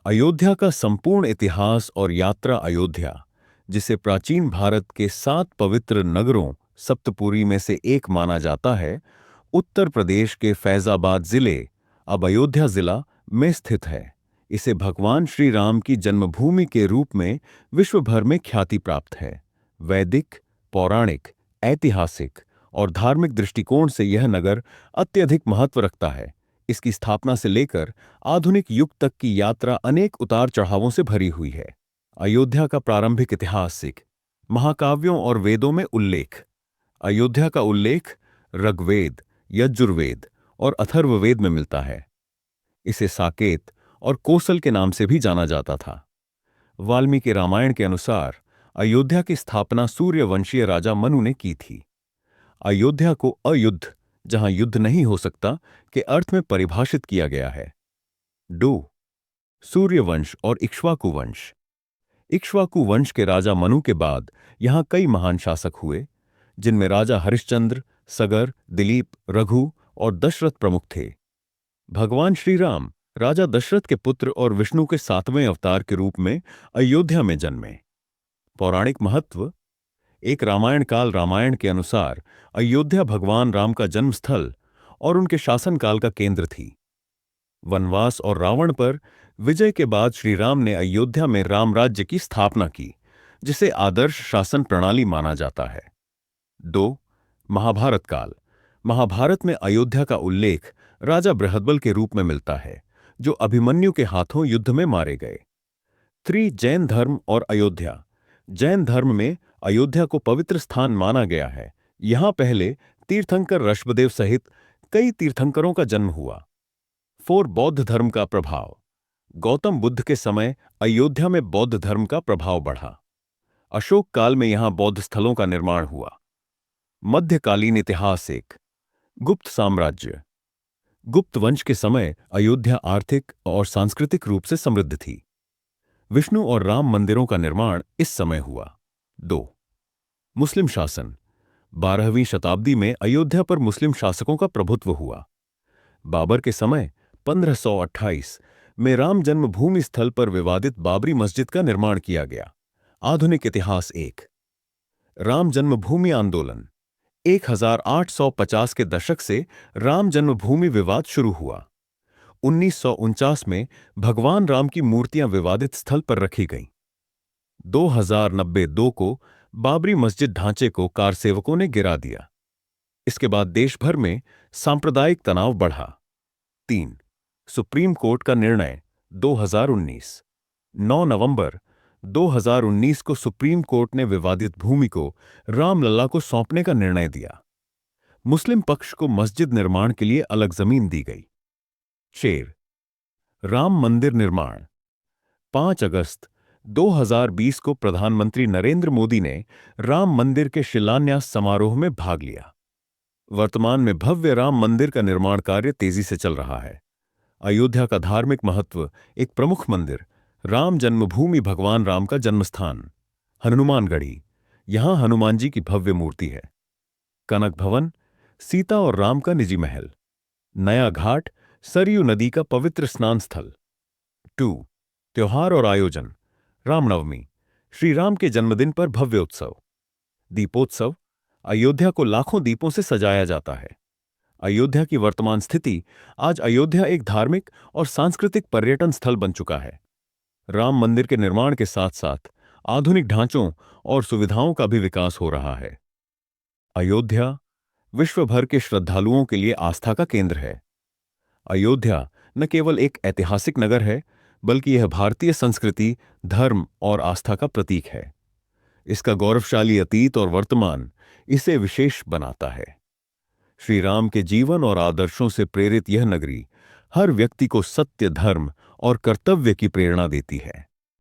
अयोध्या का संपूर्ण इतिहास और यात्रा अयोध्या, जिसे प्राचीन भारत के 7 पवित्र नगरों सप्तपुरी में से एक माना जाता है, उत्तर प्रदेश के फैजाबाद जिले, अब अयोध्या जिला में स्थित है। इसे भगवान श्री राम की जन्मभूमि के रूप में विश्व भर में ख्याति प्राप्त है। वैदिक, पौराणिक, ऐतिहासिक और धार्मिक दृष्टिकोण से यह नगर अत्यधिक महत्व रखता है। इसकी स्थापना से लेकर आधुनिक युग तक की यात्रा अनेक उतार चढ़ावों से भरी हुई है। अयोध्या का प्रारंभिक ऐतिहासिक महाकाव्यों और वेदों में उल्लेख। अयोध्या का उल्लेख ऋग्वेद, यजुर्वेद और अथर्ववेद में मिलता है। इसे साकेत और कोसल के नाम से भी जाना जाता था। वाल्मीकि रामायण के अनुसार अयोध्या की स्थापना सूर्यवंशीय राजा मनु ने की थी। अयोध्या को अयुद्ध, जहां युद्ध नहीं हो सकता, के अर्थ में परिभाषित किया गया है। डू सूर्यवंश और इक्ष्वाकु वंश। इक्ष्वाकु वंश के राजा मनु के बाद यहां कई महान शासक हुए, जिनमें राजा हरिश्चंद्र, सगर, दिलीप, रघु और दशरथ प्रमुख थे। भगवान श्री राम राजा दशरथ के पुत्र और विष्णु के 7वें अवतार के रूप में अयोध्या में जन्मे। पौराणिक महत्व। एक रामायण काल रामायण के अनुसार अयोध्या भगवान राम का जन्म स्थल और उनके शासनकाल का केंद्र थी। वनवास और रावण पर विजय के बाद श्री राम ने अयोध्या में राम राज्य की स्थापना की, जिसे आदर्श शासन प्रणाली माना जाता है। 2. महाभारत काल। महाभारत में अयोध्या का उल्लेख राजा बृहद्बल के रूप में मिलता है, जो अभिमन्यु के हाथों युद्ध में मारे गए। 3. जैन धर्म और अयोध्या। जैन धर्म में अयोध्या को पवित्र स्थान माना गया है। यहां पहले तीर्थंकर ऋषभदेव सहित कई तीर्थंकरों का जन्म हुआ। 4. बौद्ध धर्म का प्रभाव। गौतम बुद्ध के समय अयोध्या में बौद्ध धर्म का प्रभाव बढ़ा। अशोक काल में यहां बौद्ध स्थलों का निर्माण हुआ। मध्यकालीन इतिहास। 1. गुप्त साम्राज्य। गुप्त वंश के समय अयोध्या आर्थिक और सांस्कृतिक रूप से समृद्ध थी। विष्णु और राम मंदिरों का निर्माण इस समय हुआ। 2. मुस्लिम शासन। 12वीं शताब्दी में अयोध्या पर मुस्लिम शासकों का प्रभुत्व हुआ। बाबर के समय 1528 में राम जन्मभूमि स्थल पर विवादित बाबरी मस्जिद का निर्माण किया गया। आधुनिक इतिहास। 1. राम जन्मभूमि आंदोलन। 1850 के दशक से राम जन्मभूमि विवाद शुरू हुआ। 1949 में भगवान राम की मूर्तियां विवादित स्थल पर रखी गईं। 2092 को बाबरी मस्जिद ढांचे को कारसेवकों ने गिरा दिया। इसके बाद देश भर में सांप्रदायिक तनाव बढ़ा। 3. सुप्रीम कोर्ट का निर्णय। 2019 9 नवंबर 2019 को सुप्रीम कोर्ट ने विवादित भूमि को रामलला को सौंपने का निर्णय दिया। मुस्लिम पक्ष को मस्जिद निर्माण के लिए अलग जमीन दी गई। 4. राम मंदिर निर्माण। 5 अगस्त 2020 को प्रधानमंत्री नरेंद्र मोदी ने राम मंदिर के शिलान्यास समारोह में भाग लिया। वर्तमान में भव्य राम मंदिर का निर्माण कार्य तेजी से चल रहा है। अयोध्या का धार्मिक महत्व। एक प्रमुख मंदिर राम जन्मभूमि, भगवान राम का जन्मस्थान। हनुमानगढ़ी, यहां हनुमान जी की भव्य मूर्ति है। कनक भवन, सीता और राम का निजी महल। नया घाट, सरयू नदी का पवित्र स्नान स्थल। 2. त्योहार और आयोजन। रामनवमी, श्री राम के जन्मदिन पर भव्य उत्सव। दीपोत्सव, अयोध्या को लाखों दीपों से सजाया जाता है। अयोध्या की वर्तमान स्थिति। आज अयोध्या एक धार्मिक और सांस्कृतिक पर्यटन स्थल बन चुका है। राम मंदिर के निर्माण के साथ साथ आधुनिक ढांचों और सुविधाओं का भी विकास हो रहा है। अयोध्या विश्व भर के श्रद्धालुओं के लिए आस्था का केंद्र है। अयोध्या न केवल एक ऐतिहासिक नगर है, बल्कि यह भारतीय संस्कृति, धर्म और आस्था का प्रतीक है। इसका गौरवशाली अतीत और वर्तमान इसे विशेष बनाता है। श्री राम के जीवन और आदर्शों से प्रेरित यह नगरी हर व्यक्ति को सत्य, धर्म और कर्तव्य की प्रेरणा देती है।